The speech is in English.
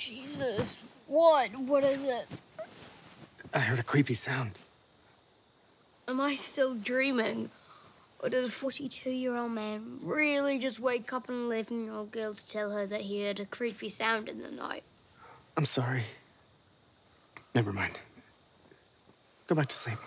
Jesus. What? What is it? I heard a creepy sound. Am I still dreaming? Or did a 42-year-old man really just wake up an 11-year-old girl to tell her that he heard a creepy sound in the night? I'm sorry. Never mind. Go back to sleep.